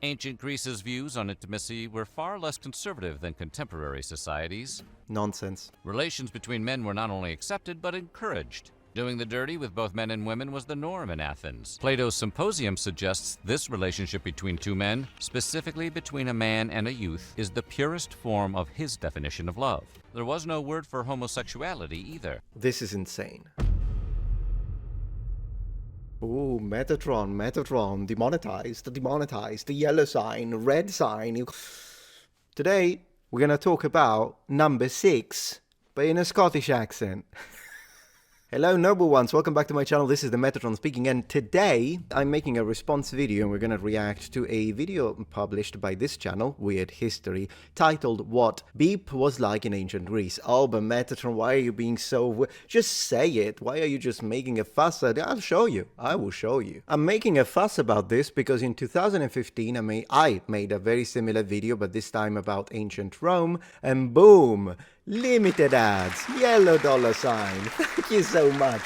Ancient Greece's views on intimacy were far less conservative than contemporary societies. Nonsense. Relations between men were not only accepted but encouraged. Doing the dirty with both men and women was the norm in Athens. Plato's Symposium suggests this relationship between two men, specifically between a man and a youth, is the purest form of his definition of love. There was no word for homosexuality either. This is insane. Ooh, Metatron, demonetized, the yellow sign, red sign. Today, we're going to talk about number 6, but in a Scottish accent. Hello noble ones, welcome back to my channel. This is the Metatron speaking, and today I'm making a response video and we're going to react to a video published by this channel, Weird History, titled What Beep Was Like in Ancient Greece. Oh, but Metatron, why are you being so... Just say it. Why are you just making a fuss? I'll show you. I will show you. I'm making a fuss about this because in 2015 I made a very similar video, but this time about ancient Rome, and boom! Limited ads, yellow dollar sign. Thank you so much.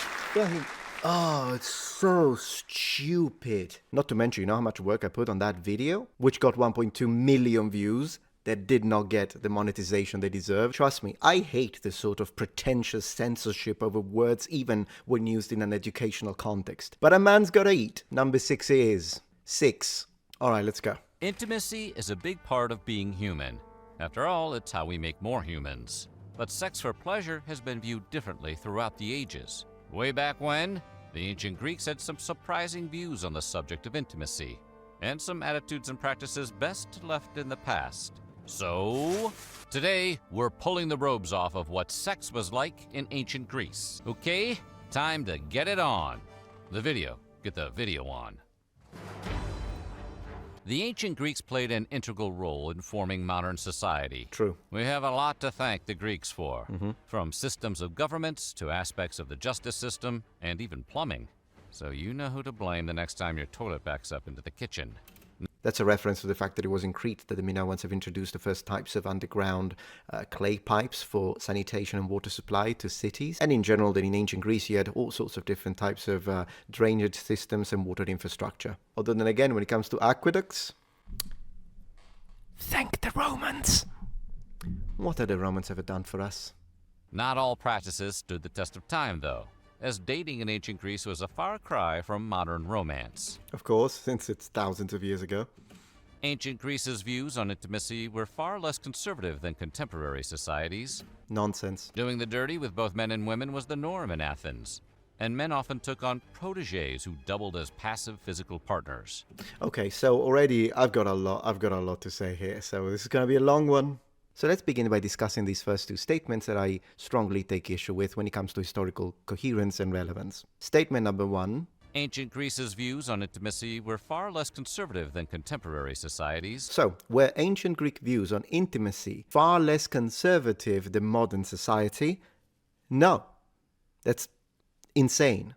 Oh, it's so stupid. Not to mention, you know how much work I put on that video? Which got 1.2 million views that did not get the monetization they deserve. Trust me, I hate this sort of pretentious censorship over words even when used in an educational context. But a man's gotta eat. Number 6 is 6. Alright, let's go. Intimacy is a big part of being human. After all, it's how we make more humans. But sex for pleasure has been viewed differently throughout the ages. Way back when, the ancient Greeks had some surprising views on the subject of intimacy, and some attitudes and practices best left in the past. So, today, we're pulling the robes off of what sex was like in ancient Greece. Okay? Time to get it on. Get the video on. The ancient Greeks played an integral role in forming modern society. True. We have a lot to thank the Greeks for, from systems of governments to aspects of the justice system and even plumbing. So you know who to blame the next time your toilet backs up into the kitchen. That's a reference to the fact that it was in Crete that the Minoans have introduced the first types of underground clay pipes for sanitation and water supply to cities. And in general, that in ancient Greece, you had all sorts of different types of drainage systems and water infrastructure. Although then again, when it comes to aqueducts, thank the Romans. What have the Romans ever done for us? Not all practices stood the test of time, though, as dating in ancient Greece was a far cry from modern romance. Of course, since it's thousands of years ago. Ancient Greece's views on intimacy were far less conservative than contemporary societies. Nonsense. Doing the dirty with both men and women was the norm in Athens, and men often took on protégés who doubled as passive physical partners. Okay, so already I've got a lot to say here, so this is going to be a long one. So let's begin by discussing these first two statements that I strongly take issue with when it comes to historical coherence and relevance. Statement number 1. Ancient Greece's views on intimacy were far less conservative than contemporary societies. So, were ancient Greek views on intimacy far less conservative than modern society? No. That's insane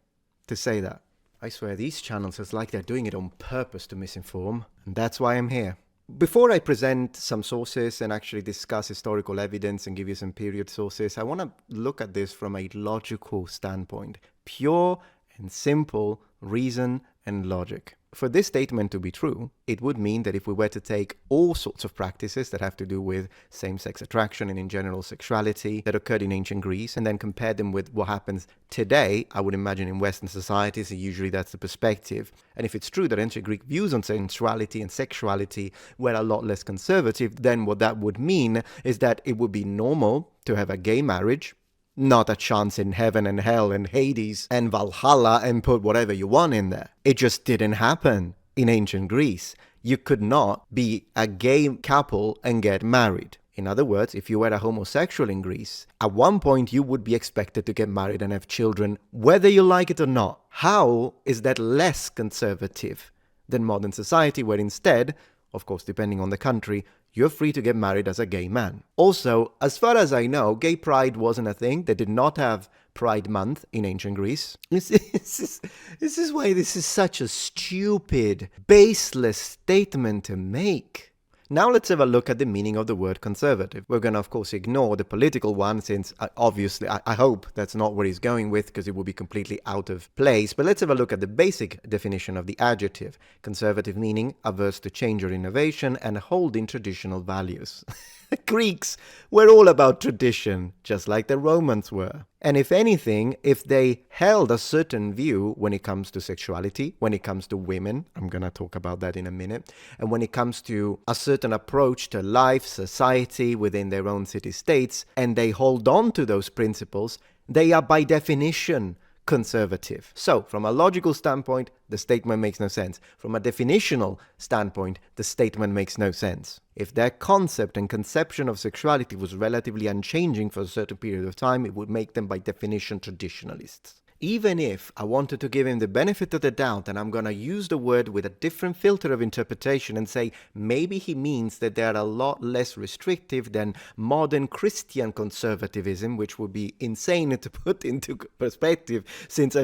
to say that. I swear these channels is like they're doing it on purpose to misinform, and that's why I'm here. Before I present some sources and actually discuss historical evidence and give you some period sources, I want to look at this from a logical standpoint. Pure and simple reason and logic. For this statement to be true, it would mean that if we were to take all sorts of practices that have to do with same-sex attraction and in general sexuality that occurred in ancient Greece and then compare them with what happens today, I would imagine in Western societies, usually that's the perspective. And if it's true that ancient Greek views on sensuality and sexuality were a lot less conservative, then what that would mean is that it would be normal to have a gay marriage, not a chance in heaven and hell and Hades and Valhalla and put whatever you want in there. It just didn't happen in ancient Greece. You could not be a gay couple and get married. In other words, if you were a homosexual in Greece, at one point you would be expected to get married and have children, whether you like it or not. How is that less conservative than modern society, where instead, of course depending on the country, you're free to get married as a gay man? Also, as far as I know, gay pride wasn't a thing. They did not have Pride Month in ancient Greece. This is why this is such a stupid, baseless statement to make. Now let's have a look at the meaning of the word conservative. We're going to, of course, ignore the political one, since obviously, I hope that's not where he's going with, because it would be completely out of place. But let's have a look at the basic definition of the adjective. Conservative meaning, averse to change or innovation, and holding traditional values. Greeks were all about tradition, just like the Romans were. And if anything, if they held a certain view when it comes to sexuality, when it comes to women, I'm going to talk about that in a minute, and when it comes to a certain approach to life, society within their own city-states, and they hold on to those principles, they are by definition conservative. So, from a logical standpoint, the statement makes no sense. From a definitional standpoint, the statement makes no sense. If their concept and conception of sexuality was relatively unchanging for a certain period of time, it would make them by definition traditionalists. Even if I wanted to give him the benefit of the doubt, and I'm going to use the word with a different filter of interpretation and say maybe he means that they are a lot less restrictive than modern Christian conservatism, which would be insane to put into perspective, since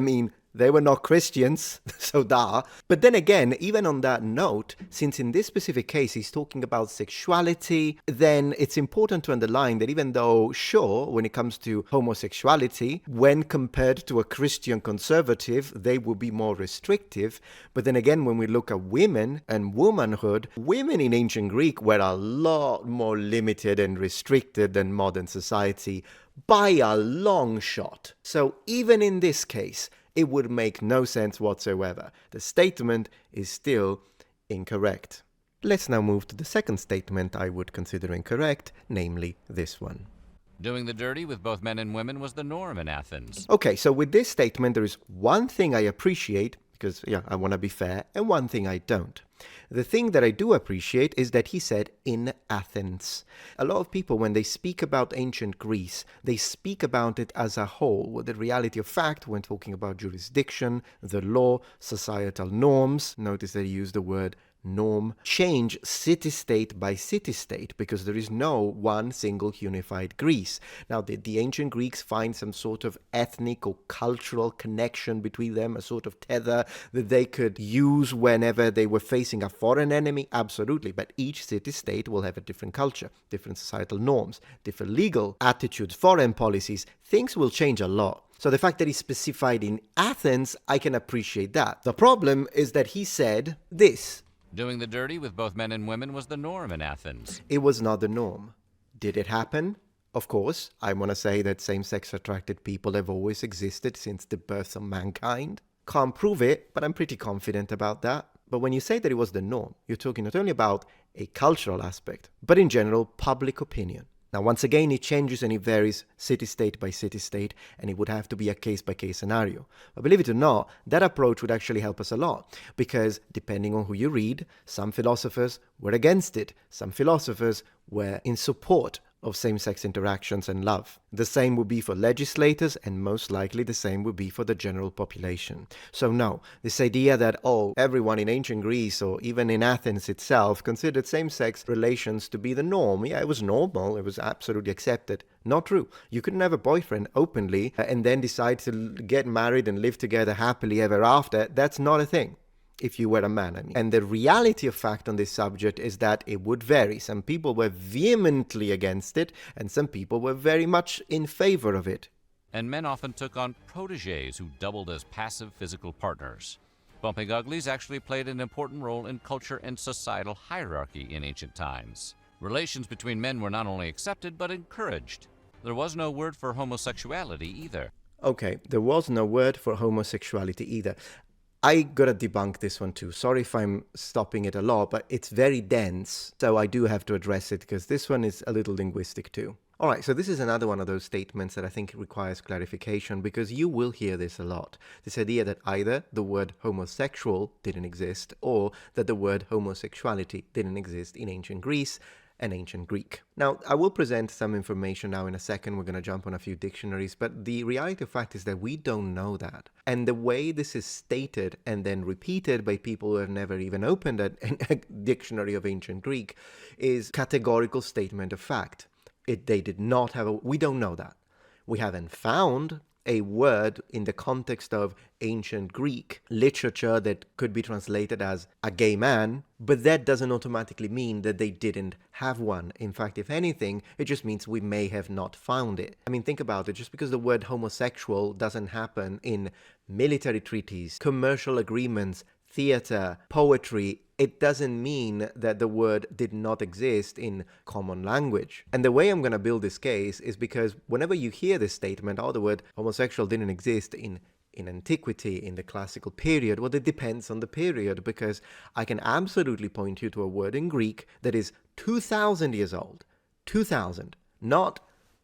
they were not Christians, so da. But then again, even on that note, since in this specific case he's talking about sexuality, then it's important to underline that even though, sure, when it comes to homosexuality, when compared to a Christian conservative, they would be more restrictive. But then again, when we look at women and womanhood, women in ancient Greek were a lot more limited and restricted than modern society by a long shot. So even in this case, it would make no sense whatsoever. The statement is still incorrect. Let's now move to the second statement I would consider incorrect, namely this one. Doing the dirty with both men and women was the norm in Athens. Okay, so with this statement, there is one thing I appreciate, because, I want to be fair, and one thing I don't. The thing that I do appreciate is that he said in Athens. A lot of people, when they speak about ancient Greece, they speak about it as a whole, with the reality of fact when talking about jurisdiction, the law, societal norms. Notice that he used the word norm, change city-state by city-state, because there is no one single unified Greece. Now, the ancient Greeks find some sort of ethnic or cultural connection between them, a sort of tether that they could use whenever they were facing a foreign enemy, absolutely, but each city-state will have a different culture, different societal norms, different legal attitudes, foreign policies. Things will change a lot. So the fact that he specified in Athens, I can appreciate that. The problem is that he said this. Doing the dirty with both men and women was the norm in Athens. It was not the norm. Did it happen? Of course, I want to say that same-sex attracted people have always existed since the birth of mankind. Can't prove it, but I'm pretty confident about that. But when you say that it was the norm, you're talking not only about a cultural aspect, but in general, public opinion. Now, once again, it changes and it varies city-state by city-state, and it would have to be a case-by-case scenario. But believe it or not, that approach would actually help us a lot, because depending on who you read, some philosophers were against it, some philosophers were in support of same-sex interactions and love. The same would be for legislators, and most likely the same would be for the general population. So no, this idea that, everyone in ancient Greece or even in Athens itself considered same-sex relations to be the norm. Yeah, it was normal, it was absolutely accepted. Not true. You couldn't have a boyfriend openly and then decide to get married and live together happily ever after. That's not a thing. If you were a man, And the reality of fact on this subject is that it would vary. Some people were vehemently against it, and some people were very much in favor of it. And men often took on protégés who doubled as passive physical partners. Bumping uglies actually played an important role in culture and societal hierarchy in ancient times. Relations between men were not only accepted, but encouraged. There was no word for homosexuality either. Okay, there was no word for homosexuality either. I gotta debunk this one too. Sorry if I'm stopping it a lot, but it's very dense, so I do have to address it because this one is a little linguistic too. Alright, so this is another one of those statements that I think requires clarification, because you will hear this a lot. This idea that either the word homosexual didn't exist, or that the word homosexuality didn't exist in ancient Greece and ancient Greek. Now, I will present some information now in a second. We're going to jump on a few dictionaries, but the reality of fact is that we don't know that. And the way this is stated and then repeated by people who have never even opened a dictionary of ancient Greek is categorical statement of fact. They did not have we don't know that. We haven't found a word in the context of ancient Greek literature that could be translated as a gay man, but that doesn't automatically mean that they didn't have one. In fact, if anything, it just means we may have not found it. I mean, think about it. Just because the word homosexual doesn't happen in military treaties, commercial agreements, theater, poetry, it doesn't mean that the word did not exist in common language. And the way I'm going to build this case is because whenever you hear this statement, oh, the word homosexual didn't exist in antiquity, in the classical period, well, it depends on the period, because I can absolutely point you to a word in Greek that is 2,000 years old. 2,000. Not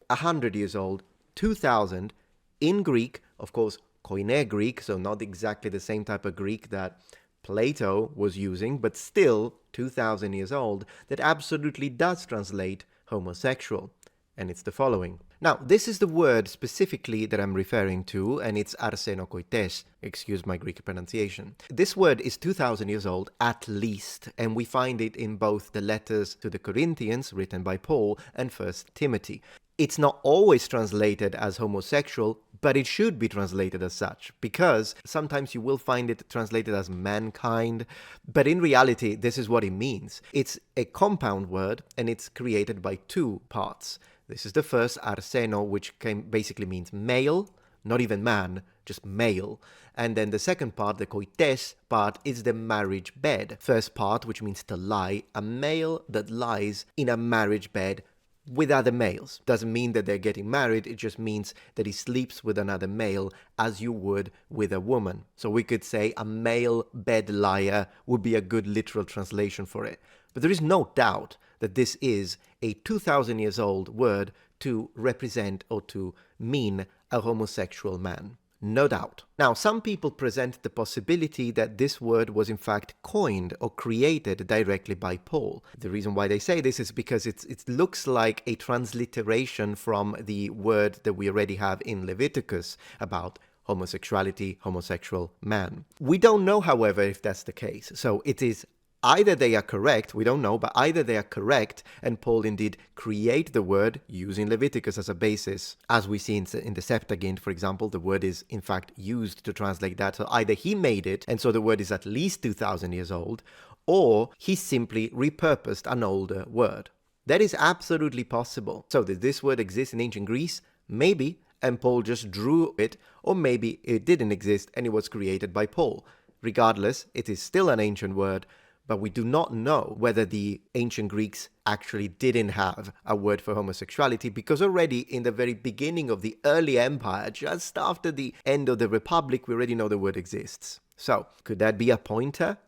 100 years old. 2,000 in Greek, of course, Koine Greek, so not exactly the same type of Greek that Plato was using, but still 2,000 years old, that absolutely does translate homosexual. And it's the following. Now, this is the word specifically that I'm referring to, and it's arsenokoites. Excuse my Greek pronunciation. This word is 2,000 years old at least, and we find it in both the letters to the Corinthians written by Paul and 1 Timothy. It's not always translated as homosexual, but it should be translated as such, because sometimes you will find it translated as mankind, but in reality, this is what it means. It's a compound word, and it's created by two parts. This is the first, arseno, which basically means male, not even man, just male. And then the second part, the koites part, is the marriage bed. First part, which means to lie, a male that lies in a marriage bed with other males. Doesn't mean that they're getting married, it just means that he sleeps with another male as you would with a woman. So we could say a male bed liar would be a good literal translation for it. But there is no doubt that this is a 2,000 years old word to represent or to mean a homosexual man. No doubt. Now, some people present the possibility that this word was in fact coined or created directly by Paul. The reason why they say this is because it looks like a transliteration from the word that we already have in Leviticus about homosexuality, homosexual man. We don't know, however, if that's the case. So it is either they are correct, we don't know, but either they are correct and Paul indeed create the word using Leviticus as a basis. As we see in the Septuagint, for example, the word is in fact used to translate that. So either he made it, and so the word is at least 2,000 years old, or he simply repurposed an older word. That is absolutely possible. So did this word exist in ancient Greece? Maybe, and Paul just drew it, or maybe it didn't exist and it was created by Paul. Regardless, it is still an ancient word, but we do not know whether the ancient Greeks actually didn't have a word for homosexuality, because already in the very beginning of the early empire, just after the end of the Republic, we already know the word exists. So, could that be a pointer?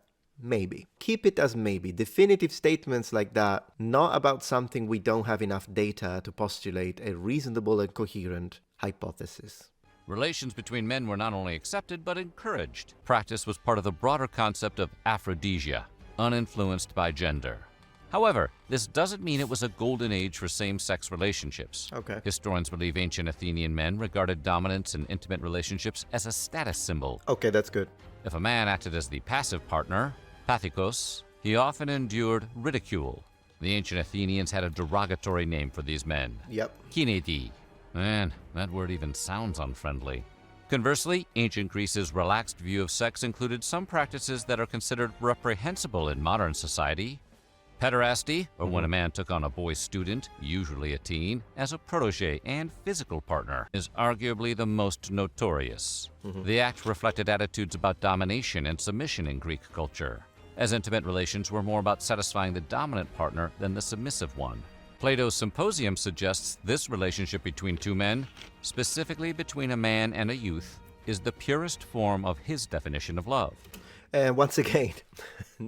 Maybe. Keep it as maybe. Definitive statements like that, not about something we don't have enough data to postulate a reasonable and coherent hypothesis. Relations between men were not only accepted but encouraged. Practice was part of the broader concept of aphrodisia, uninfluenced by gender. However, this doesn't mean it was a golden age for same-sex relationships. Okay. Historians believe ancient Athenian men regarded dominance in intimate relationships as a status symbol. Okay, that's good. If a man acted as the passive partner, pathikos, he often endured ridicule. The ancient Athenians had a derogatory name for these men. Yep. Kinedi. Man, that word even sounds unfriendly. Conversely, ancient Greece's relaxed view of sex included some practices that are considered reprehensible in modern society. Pederasty, or when a man took on a boy student, usually a teen, as a protege and physical partner, is arguably the most notorious. The act reflected attitudes about domination and submission in Greek culture, as intimate relations were more about satisfying the dominant partner than the submissive one. Plato's Symposium suggests this relationship between two men, specifically between a man and a youth, is the purest form of his definition of love. And once again,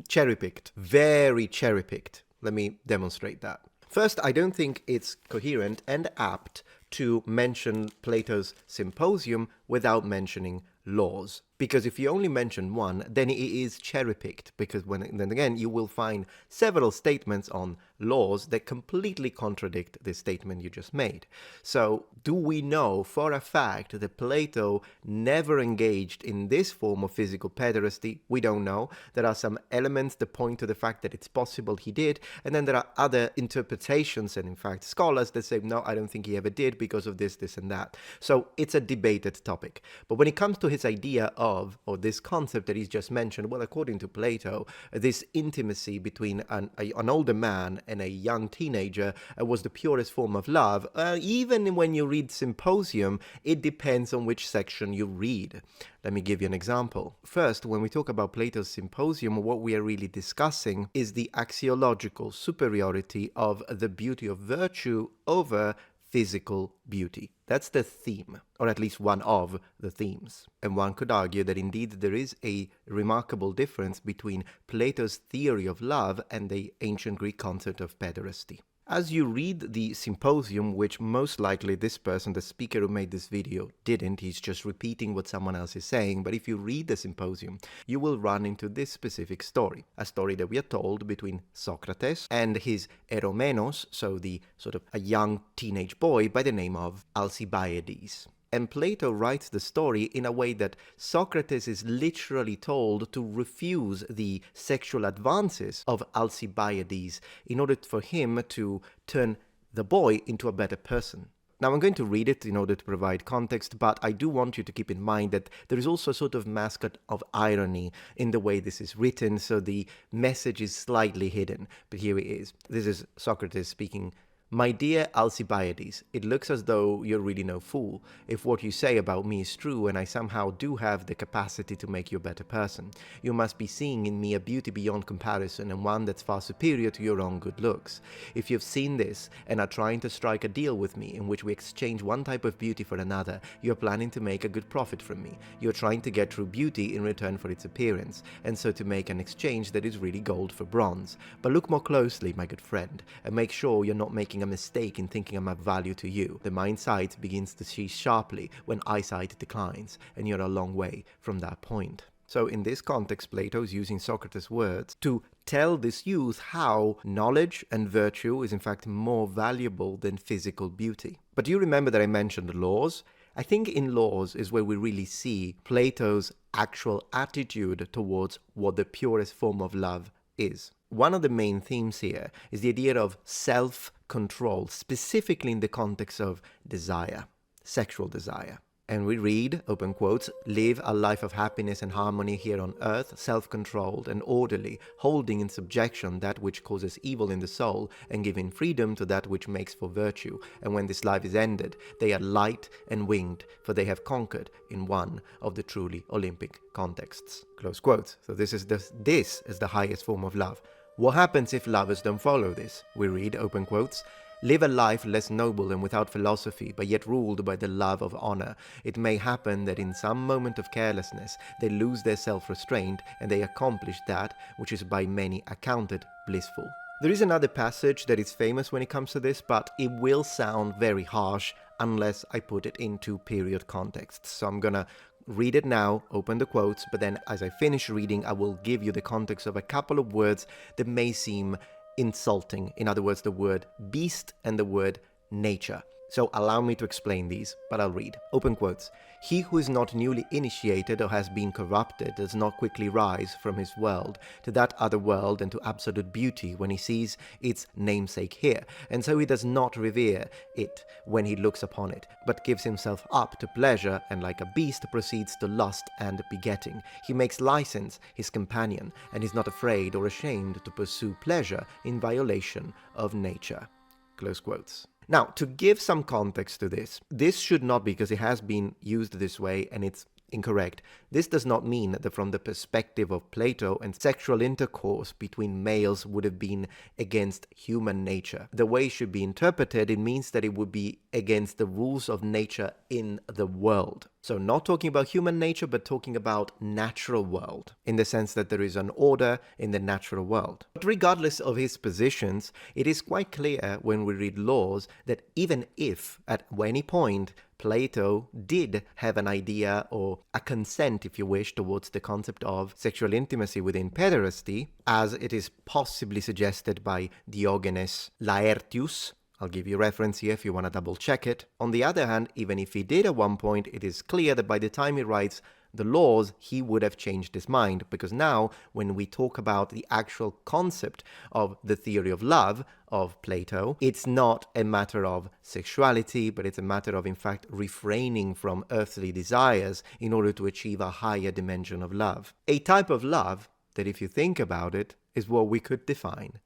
cherry-picked. Very cherry-picked. Let me demonstrate that. First, I don't think it's coherent and apt to mention Plato's Symposium without mentioning laws. Because if you only mention one, then it is cherry-picked, because then again you will find several statements on laws that completely contradict the statement you just made. So do we know for a fact that Plato never engaged in this form of physical pederasty? We don't know. There are some elements that point to the fact that it's possible he did, and then there are other interpretations and in fact scholars that say no, I don't think he ever did because of this, this and that. So it's a debated topic. But when it comes to his idea of, or this concept that he's just mentioned, well, according to Plato, this intimacy between an older man and a young teenager was the purest form of love. Even when you read Symposium, it depends on which section you read. Let me give you an example. First, when we talk about Plato's Symposium, what we are really discussing is the axiological superiority of the beauty of virtue over physical beauty. That's the theme, or at least one of the themes. And one could argue that indeed there is a remarkable difference between Plato's theory of love and the ancient Greek concept of pederasty. As you read the Symposium, which most likely this person, the speaker who made this video, didn't, he's just repeating what someone else is saying, but if you read the Symposium, you will run into this specific story, a story that we are told between Socrates and his eromenos, so the sort of a young teenage boy by the name of Alcibiades. And Plato writes the story in a way that Socrates is literally told to refuse the sexual advances of Alcibiades in order for him to turn the boy into a better person. Now, I'm going to read it in order to provide context, but I do want you to keep in mind that there is also a sort of mask of irony in the way this is written, so the message is slightly hidden. But here it is. This is Socrates speaking. My dear Alcibiades, it looks as though you're really no fool. If what you say about me is true and I somehow do have the capacity to make you a better person, you must be seeing in me a beauty beyond comparison and one that's far superior to your own good looks. If you've seen this and are trying to strike a deal with me in which we exchange one type of beauty for another, you're planning to make a good profit from me. You're trying to get true beauty in return for its appearance, and so to make an exchange that is really gold for bronze. But look more closely, my good friend, and make sure you're not making a mistake in thinking I'm of value to you. The mind's sight begins to see sharply when eyesight declines, and you're a long way from that point. So in this context, Plato is using Socrates' words to tell this youth how knowledge and virtue is in fact more valuable than physical beauty. But do you remember that I mentioned laws? I think in laws is where we really see Plato's actual attitude towards what the purest form of love is. One of the main themes here is the idea of self-control, specifically in the context of desire, sexual desire. And we read, open quotes, live a life of happiness and harmony here on earth, self-controlled and orderly, holding in subjection that which causes evil in the soul, and giving freedom to that which makes for virtue. And when this life is ended, they are light and winged, for they have conquered in one of the truly Olympic contexts. Close quotes. So this is the highest form of love. What happens if lovers don't follow this? We read, open quotes, live a life less noble and without philosophy, but yet ruled by the love of honor. It may happen that in some moment of carelessness they lose their self-restraint, and they accomplish that which is by many accounted blissful. There is another passage that is famous when it comes to this, but it will sound very harsh unless I put it into period context. So I'm gonna read it now, open the quotes, but then as I finish reading, I will give you the context of a couple of words that may seem insulting. In other words, the word beast and the word nature. So allow me to explain these, but I'll read. Open quotes. He who is not newly initiated or has been corrupted does not quickly rise from his world to that other world and to absolute beauty when he sees its namesake here, and so he does not revere it when he looks upon it, but gives himself up to pleasure and like a beast proceeds to lust and begetting. He makes license his companion and is not afraid or ashamed to pursue pleasure in violation of nature. Close quotes. Now, to give some context to this should not be, because it has been used this way and it's incorrect. This does not mean that from the perspective of Plato and sexual intercourse between males would have been against human nature. The way it should be interpreted, it means that it would be against the rules of nature in the world. So not talking about human nature, but talking about natural world, in the sense that there is an order in the natural world. But regardless of his positions, it is quite clear when we read laws that even if at any point Plato did have an idea or a consent, if you wish, towards the concept of sexual intimacy within pederasty, as it is possibly suggested by Diogenes Laertius. I'll give you a reference here if you want to double check it. On the other hand, even if he did at one point, it is clear that by the time he writes the laws, he would have changed his mind, because now when we talk about the actual concept of the theory of love of Plato, it's not a matter of sexuality, but it's a matter of, in fact, refraining from earthly desires in order to achieve a higher dimension of love. A type of love that, if you think about it, is what we could define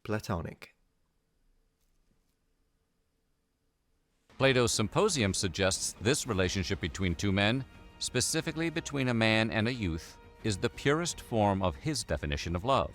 Platonic. Plato's Symposium suggests this relationship between two men, specifically between a man and a youth, is the purest form of his definition of love,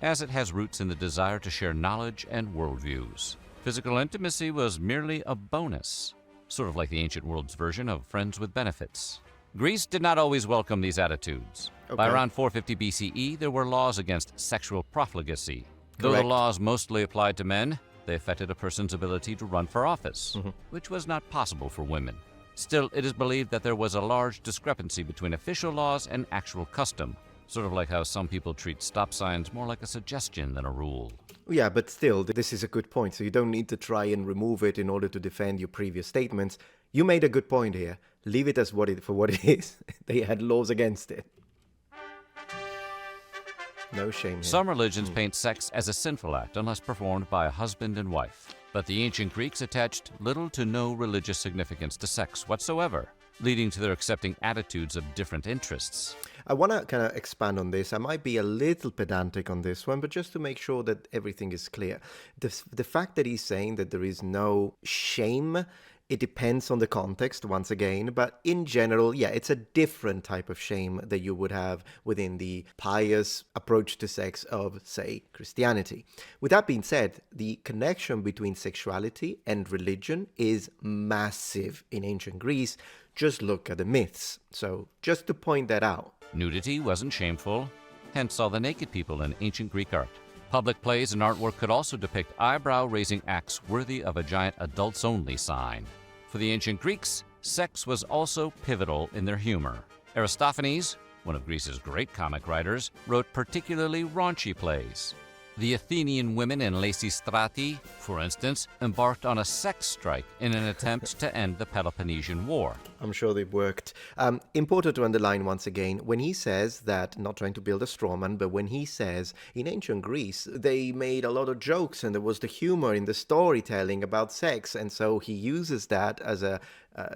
as it has roots in the desire to share knowledge and worldviews. Physical intimacy was merely a bonus, sort of like the ancient world's version of friends with benefits. Greece did not always welcome these attitudes. Okay. By around 450 BCE, there were laws against sexual profligacy. Though the Correct. laws mostly applied to men, they affected a person's ability to run for office, which was not possible for women. Still, it is believed that there was a large discrepancy between official laws and actual custom, sort of like how some people treat stop signs more like a suggestion than a rule. Yeah, but still, this is a good point, so you don't need to try and remove it in order to defend your previous statements. You made a good point here. Leave it as for what it is. They had laws against it. No shame here. Some religions paint sex as a sinful act unless performed by a husband and wife. But the ancient Greeks attached little to no religious significance to sex whatsoever, leading to their accepting attitudes of different interests. I want to kind of expand on this. I might be a little pedantic on this one, but just to make sure that everything is clear. The fact that he's saying that there is no shame, it depends on the context, once again, but in general, yeah, it's a different type of shame that you would have within the pious approach to sex of, say, Christianity. With that being said, the connection between sexuality and religion is massive in ancient Greece. Just look at the myths. So, just to point that out. Nudity wasn't shameful, hence all the naked people in ancient Greek art. Public plays and artwork could also depict eyebrow-raising acts worthy of a giant adults-only sign. For the ancient Greeks, sex was also pivotal in their humor. Aristophanes, one of Greece's great comic writers, wrote particularly raunchy plays. The Athenian women in Lysistrati, for instance, embarked on a sex strike in an attempt to end the Peloponnesian War. I'm sure they've worked. Important to underline once again, when he says that, not trying to build a straw man, but when he says in ancient Greece, they made a lot of jokes and there was the humor in the storytelling about sex. And so he uses that as a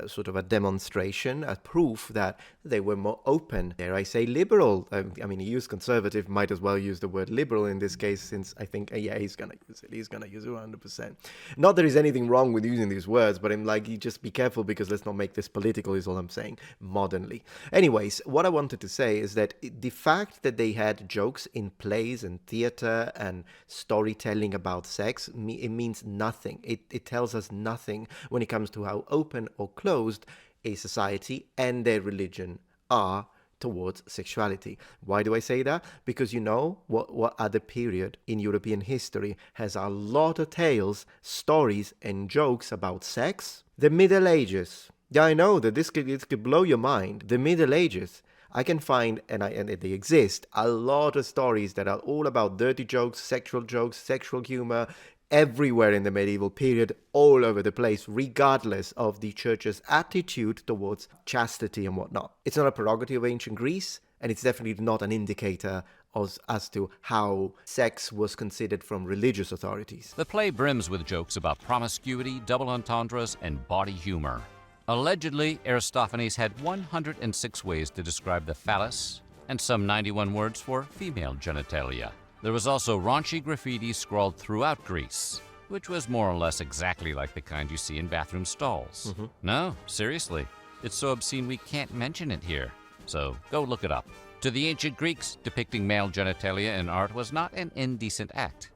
sort of a demonstration, a proof that they were more open. Dare I say liberal? I mean, he used conservative, might as well use the word liberal in this case, since I think, yeah, he's going to use it. He's going to use it 100%. Not that there's anything wrong with using these words, but I'm like, you just be careful because let's not make this political is all I'm saying, modernly. Anyways, what I wanted to say is that the fact that they had jokes in plays and theater and storytelling about sex, it means nothing. It tells us nothing when it comes to how open or closed a society and their religion are towards sexuality. Why do I say that? Because you know what other period in European history has a lot of tales, stories and jokes about sex? The Middle Ages. Yeah, I know that this could blow your mind. The Middle Ages. I can find, and they exist, a lot of stories that are all about dirty jokes, sexual humor, everywhere in the medieval period, all over the place, regardless of the church's attitude towards chastity and whatnot. It's not a prerogative of ancient Greece, and it's definitely not an indicator as to how sex was considered from religious authorities. The play brims with jokes about promiscuity, double entendres, and bawdy humor. Allegedly, Aristophanes had 106 ways to describe the phallus, and some 91 words for female genitalia. There was also raunchy graffiti scrawled throughout Greece, which was more or less exactly like the kind you see in bathroom stalls. No, seriously, it's so obscene we can't mention it here, so go look it up. To the ancient Greeks, depicting male genitalia in art was not an indecent act.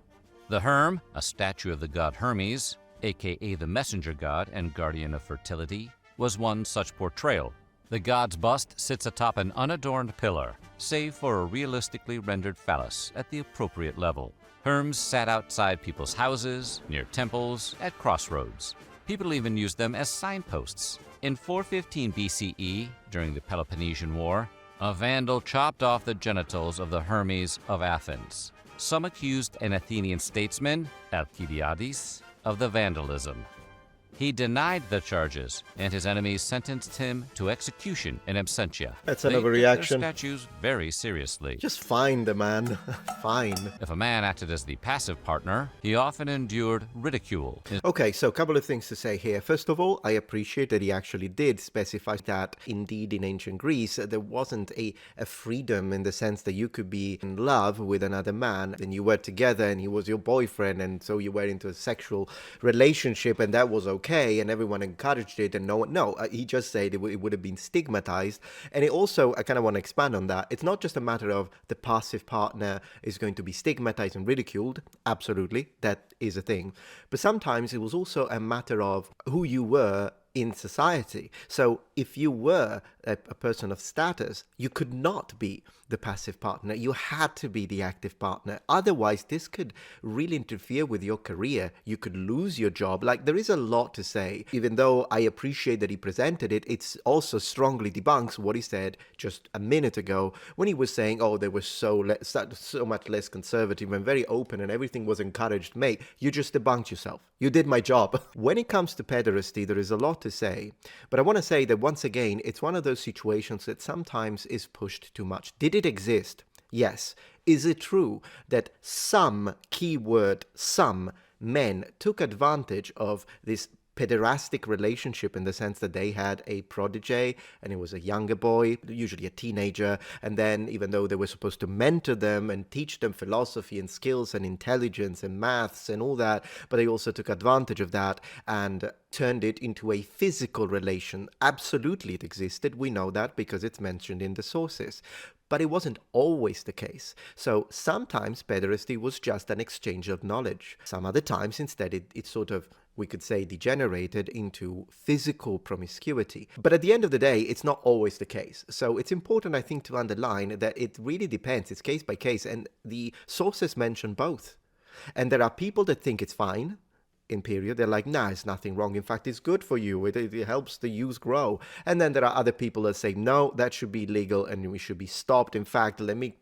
The Herm, a statue of the god Hermes, aka the messenger god and guardian of fertility, was one such portrayal. The god's bust sits atop an unadorned pillar, save for a realistically rendered phallus at the appropriate level. Herms sat outside people's houses, near temples, at crossroads. People even used them as signposts. In 415 BCE, during the Peloponnesian War, a Vandal chopped off the genitals of the Hermes of Athens. Some accused an Athenian statesman, Alcibiades, of the vandalism. He denied the charges, and his enemies sentenced him to execution in absentia. That's They an took their overreaction. statues very seriously. Just fine the man. Fine. If a man acted as the passive partner, he often endured ridicule. Okay, so a couple of things to say here. First of all, I appreciate that he actually did specify that indeed in ancient Greece there wasn't a freedom in the sense that you could be in love with another man and you were together and he was your boyfriend and so you were into a sexual relationship and that was okay and everyone encouraged it and he just said it would have been stigmatized. And it also, I kind of want to expand on that. It's not just a matter of the passive partner is going to be stigmatized and ridiculed. Absolutely, that is a thing. But sometimes it was also a matter of who you were in society. So if you were a person of status, you could not be the passive partner. You had to be the active partner. Otherwise, this could really interfere with your career. You could lose your job. Like, there is a lot to say. Even though I appreciate that he presented it, it's also strongly debunks what he said just a minute ago when he was saying, oh, they were so much less conservative and very open and everything was encouraged. Mate, you just debunked yourself. You did my job. When it comes to pederasty, there is a lot to say. But I want to say that once again, it's one of those situations that sometimes is pushed too much. Did it exist? Yes. Is it true that some, keyword some, men took advantage of this pederastic relationship in the sense that they had a protege and it was a younger boy, usually a teenager, and then even though they were supposed to mentor them and teach them philosophy and skills and intelligence and maths and all that, but they also took advantage of that and turned it into a physical relation. Absolutely, it existed. We know that because it's mentioned in the sources. But it wasn't always the case. So sometimes pederasty was just an exchange of knowledge. Some other times, instead, it sort of, we could say, degenerated into physical promiscuity. But at the end of the day, it's not always the case. So it's important, I think, to underline that it really depends. It's case by case. And the sources mention both. And there are people that think it's fine. In period, they're like, nah, it's nothing wrong. In fact, it's good for you. It helps the youth grow. And then there are other people that say, no, that should be legal and we should be stopped. In fact, let me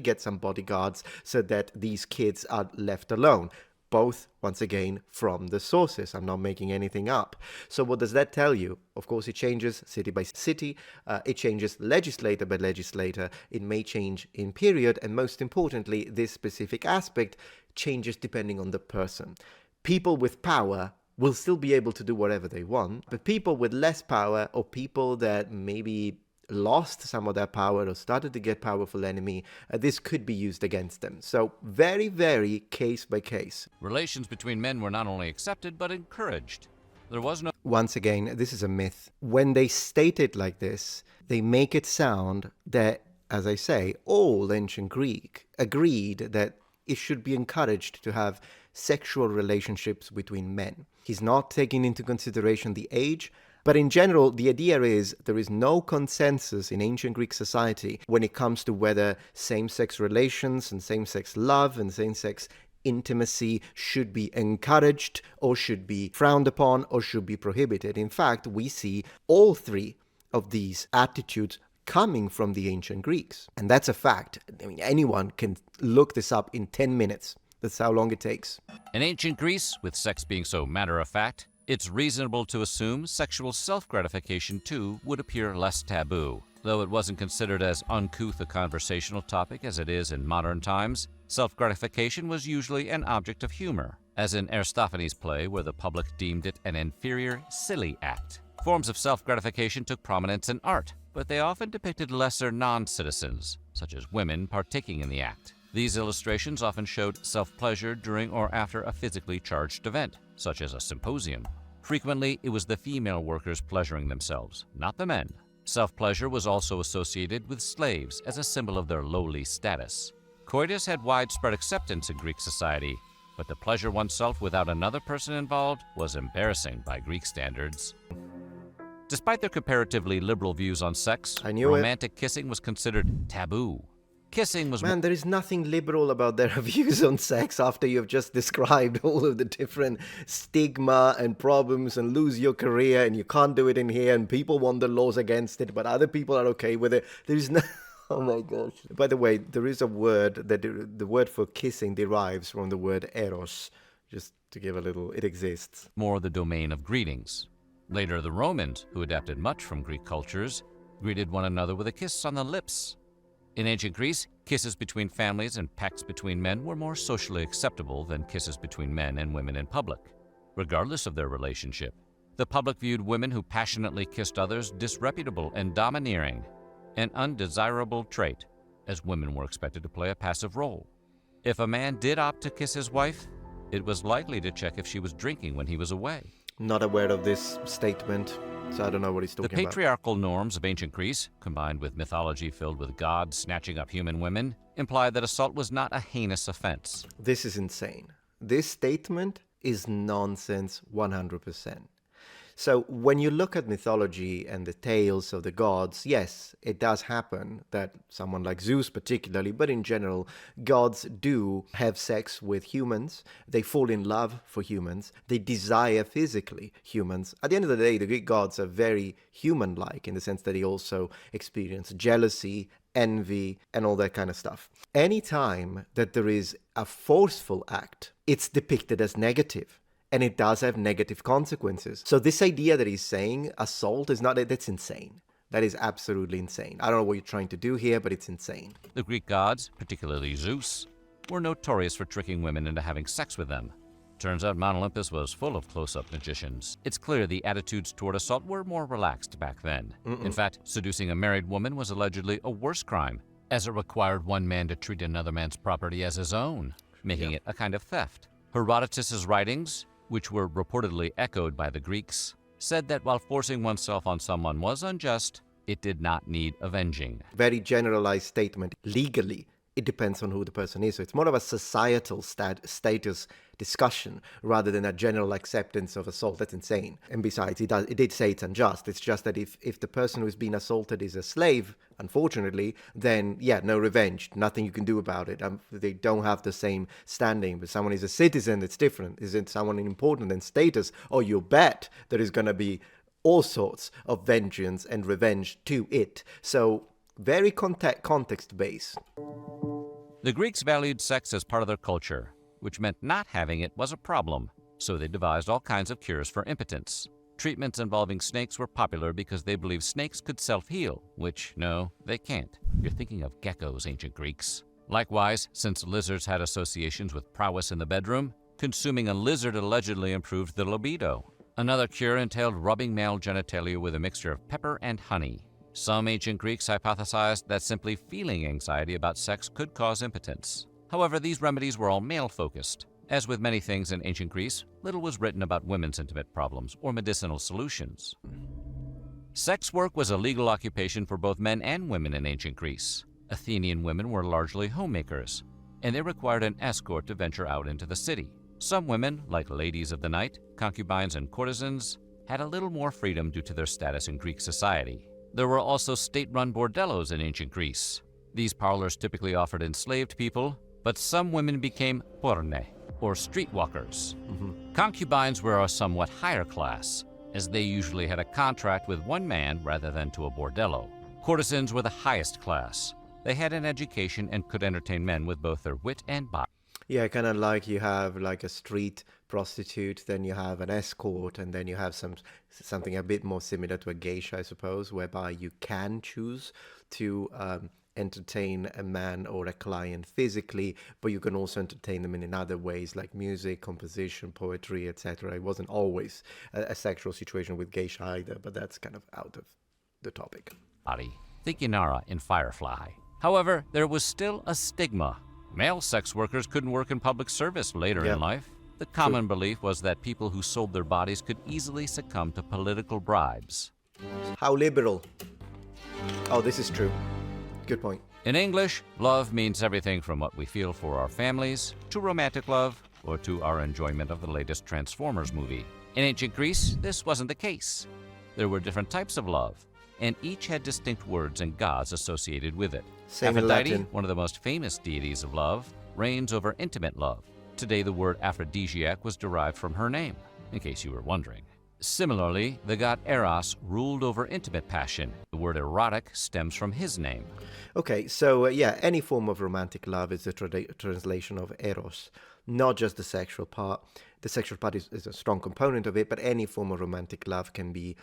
get some bodyguards so that these kids are left alone. Both, once again, from the sources. I'm not making anything up. So what does that tell you? Of course, it changes city by city. It changes legislator by legislator. It may change in period. And most importantly, this specific aspect changes depending on the person. People with power will still be able to do whatever they want, but people with less power or people that maybe lost some of their power or started to get powerful enemy, this could be used against them. So very, very case by case. Relations between men were not only accepted, but encouraged. There was no... Once again, this is a myth. When they state it like this, they make it sound that, as I say, all ancient Greek agreed that it should be encouraged to have sexual relationships between men. He's not taking into consideration the age, but in general, the idea is there is no consensus in ancient Greek society when it comes to whether same-sex relations and same-sex love and same-sex intimacy should be encouraged or should be frowned upon or should be prohibited. In fact, we see all three of these attitudes coming from the ancient Greeks. And that's a fact. I mean, anyone can look this up in 10 minutes. That's how long it takes. In ancient Greece, with sex being so matter-of-fact, it's reasonable to assume sexual self-gratification, too, would appear less taboo. Though it wasn't considered as uncouth a conversational topic as it is in modern times, self-gratification was usually an object of humor, as in Aristophanes' play where the public deemed it an inferior, silly act. Forms of self-gratification took prominence in art, but they often depicted lesser non-citizens, such as women partaking in the act. These illustrations often showed self-pleasure during or after a physically charged event, such as a symposium. Frequently, it was the female workers pleasuring themselves, not the men. Self-pleasure was also associated with slaves as a symbol of their lowly status. Coitus had widespread acceptance in Greek society, but to pleasure oneself without another person involved was embarrassing by Greek standards. Despite their comparatively liberal views on sex, I knew it. romantic kissing was considered taboo. Kissing was Man, there is nothing liberal about their views on sex after you've just described all of the different stigma and problems and lose your career and you can't do it in here and people want the laws against it, but other people are okay with it. There is no... Oh my gosh. By the way, there is a word that the word for kissing derives from the word eros. Just to give a little, it exists. more the domain of greetings. Later, the Romans, who adapted much from Greek cultures, greeted one another with a kiss on the lips. In ancient Greece, kisses between families and pacts between men were more socially acceptable than kisses between men and women in public, regardless of their relationship. The public viewed women who passionately kissed others disreputable and domineering, an undesirable trait, as women were expected to play a passive role. If a man did opt to kiss his wife, it was likely to check if she was drinking when he was away. Not aware of this statement, so I don't know what he's The talking about. patriarchal norms of ancient Greece, combined with mythology filled with gods snatching up human women, implied that assault was not a heinous offense. This is insane. This statement is nonsense 100%. So when you look at mythology and the tales of the gods, yes, it does happen that someone like Zeus particularly, but in general, gods do have sex with humans. They fall in love for humans. They desire physically humans. At the end of the day, the Greek gods are very human-like in the sense that they also experience jealousy, envy, and all that kind of stuff. Anytime that there is a forceful act, it's depicted as negative. And it does have negative consequences. So this idea that he's saying assault is not, that's insane. That is absolutely insane. I don't know what you're trying to do here, but it's insane. The Greek gods, particularly Zeus, were notorious for tricking women into having sex with them. Turns out Mount Olympus was full of close-up magicians. It's clear the attitudes toward assault were more relaxed back then. In fact, seducing a married woman was allegedly a worse crime, as it required one man to treat another man's property as his own, making it a kind of theft. Herodotus's writings, which were reportedly echoed by the Greeks, said that while forcing oneself on someone was unjust, it did not need avenging. Very generalized statement. Legally, it depends on who the person is. So it's more of a societal status discussion rather than a general acceptance of assault. That's insane. And besides, it did say it's unjust. It's just that if the person who's been assaulted is a slave, unfortunately, then yeah, no revenge. Nothing you can do about it. They don't have the same standing. But someone is a citizen, it's different. Isn't someone important in status? Oh, you bet there is going to be all sorts of vengeance and revenge to it. So very context-based. The Greeks valued sex as part of their culture, which meant not having it was a problem, so they devised all kinds of cures for impotence. Treatments involving snakes were popular because they believed snakes could self-heal, which, no, they can't. You're thinking of geckos, ancient Greeks. Likewise, since lizards had associations with prowess in the bedroom, consuming a lizard allegedly improved the libido. Another cure entailed rubbing male genitalia with a mixture of pepper and honey. Some ancient Greeks hypothesized that simply feeling anxiety about sex could cause impotence. However, these remedies were all male-focused. As with many things in ancient Greece, little was written about women's intimate problems or medicinal solutions. Sex work was a legal occupation for both men and women in ancient Greece. Athenian women were largely homemakers, and they required an escort to venture out into the city. Some women, like ladies of the night, concubines, and courtesans, had a little more freedom due to their status in Greek society. There were also state-run bordellos in ancient Greece. These parlors typically offered enslaved people, but some women became porne, or streetwalkers. Concubines were a somewhat higher class, as they usually had a contract with one man rather than to a bordello. Courtesans were the highest class. They had an education and could entertain men with both their wit and body. Yeah, kind of like you have like a street prostitute, then you have an escort, and then you have something a bit more similar to a geisha, I suppose, whereby you can choose to entertain a man or a client physically, but you can also entertain them in other ways like music, composition, poetry, etc. It wasn't always a sexual situation with geisha either, but that's kind of out of the topic. Think Inara in Firefly. However, there was still a stigma. Male sex workers couldn't work in public service later in life. The common belief was that people who sold their bodies could easily succumb to political bribes. How liberal. Oh, this is true. Good point. In English, love means everything from what we feel for our families, to romantic love, or to our enjoyment of the latest Transformers movie. In ancient Greece, this wasn't the case. There were different types of love, and each had distinct words and gods associated with it. Same in Aphrodite, Latin. one of the most famous deities of love, reigns over intimate love. Today, the word aphrodisiac was derived from her name, in case you were wondering. Similarly, the god Eros ruled over intimate passion. The word erotic stems from his name. Okay, so yeah, any form of romantic love is a translation of eros, not just the sexual part. The sexual part is a strong component of it, but any form of romantic love can be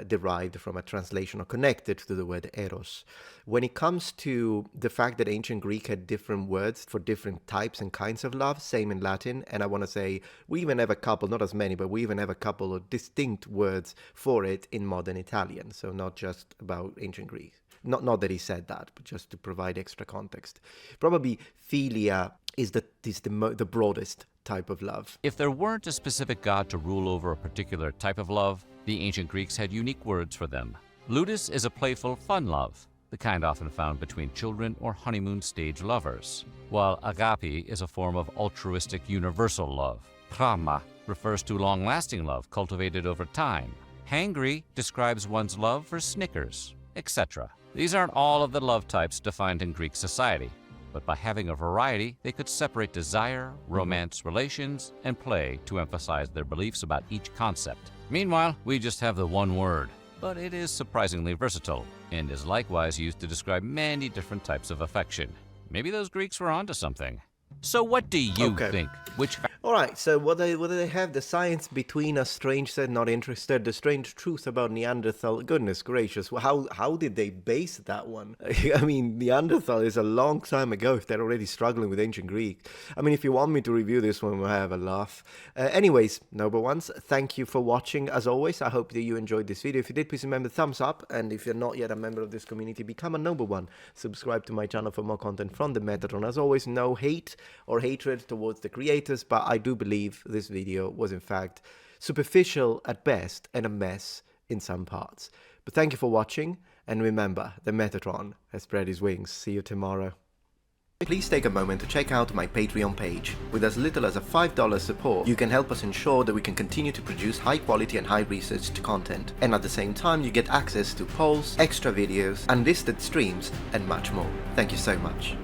derived from a translation or connected to the word eros. When it comes to the fact that ancient Greek had different words for different types and kinds of love, same in Latin, and I want to say we even have a couple, not as many, but we even have a couple of distinct words for it in modern Italian, so not just about ancient Greek. Not that he said that, but just to provide extra context. Probably philia is the broadest type of love. If there weren't a specific god to rule over a particular type of love, the ancient Greeks had unique words for them. Ludus is a playful, fun love, the kind often found between children or honeymoon stage lovers, while agape is a form of altruistic universal love. Prama refers to long-lasting love cultivated over time. Hangry describes one's love for Snickers, etc. These aren't all of the love types defined in Greek society, but by having a variety, they could separate desire, romance, relations, and play to emphasize their beliefs about each concept. Meanwhile, we just have the one word, but it is surprisingly versatile and is likewise used to describe many different types of affection. Maybe those Greeks were onto something. So what do you think? All right, so what do they have? The science between us, strange said, not interested. The strange truth about Neanderthal. Goodness gracious, how did they base that one? I mean, Neanderthal is a long time ago if they're already struggling with ancient Greek. I mean, if you want me to review this one, we'll have a laugh. Anyways, noble ones, thank you for watching. As always, I hope that you enjoyed this video. If you did, please remember thumbs up. And if you're not yet a member of this community, become a noble one. Subscribe to my channel for more content from the Metatron. As always, no hate or hatred towards the creators, but I do believe this video was in fact superficial at best and a mess in some parts. But thank you for watching, and remember, the Metatron has spread his wings. See you tomorrow. Please take a moment to check out my Patreon page. With as little as a $5 support, you can help us ensure that we can continue to produce high quality and high researched content. And at the same time, you get access to polls, extra videos, unlisted streams, and much more. Thank you so much.